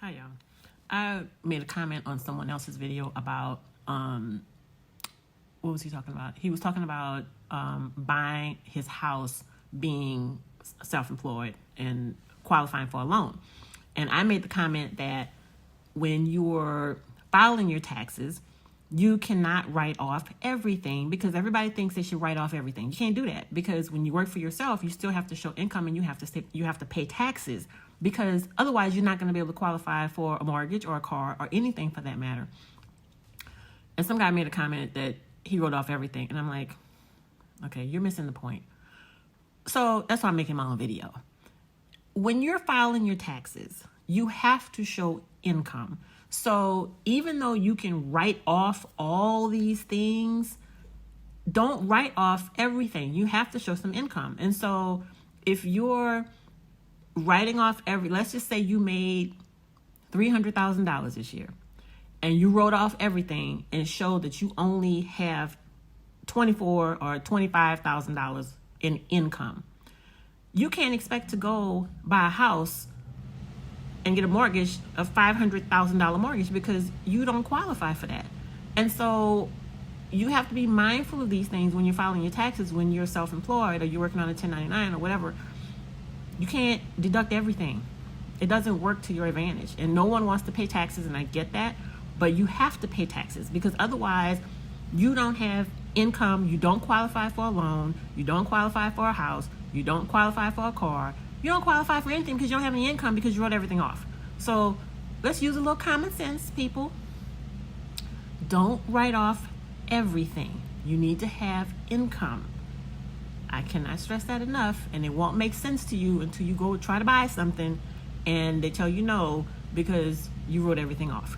Hi, y'all. I made a comment on someone else's video about, what was he talking about? He was talking about buying his house, being self-employed and qualifying for a loan. And I made the comment that when you're filing your taxes, you cannot write off everything because everybody thinks they should write off everything. You can't do that because when you work for yourself, you still have to show income and you have to pay taxes because otherwise you're not going to be able to qualify for a mortgage or a car or anything for that matter. And some guy made a comment that he wrote off everything. And I'm like, okay, you're missing the point. So that's why I'm making my own video. When you're filing your taxes, you have to show income. So even though you can write off all these things, don't write off everything. You have to show some income. And so if you're writing off let's just say you made $300,000 this year and you wrote off everything and showed that you only have $24,000 or $25,000 in income, you can't expect to go buy a house and get a mortgage, a $500,000 mortgage, because you don't qualify for that. And so you have to be mindful of these things when you're filing your taxes, when you're self-employed or you're working on a 1099 or whatever. You can't deduct everything. It doesn't work to your advantage. And no one wants to pay taxes, and I get that, but you have to pay taxes because otherwise you don't have income, you don't qualify for a loan, you don't qualify for a house, you don't qualify for a car, you don't qualify for anything because you don't have any income because you wrote everything off. So let's use a little common sense, people. Don't write off everything. You need to have income. I cannot stress that enough, and it won't make sense to you until you go try to buy something and they tell you no because you wrote everything off.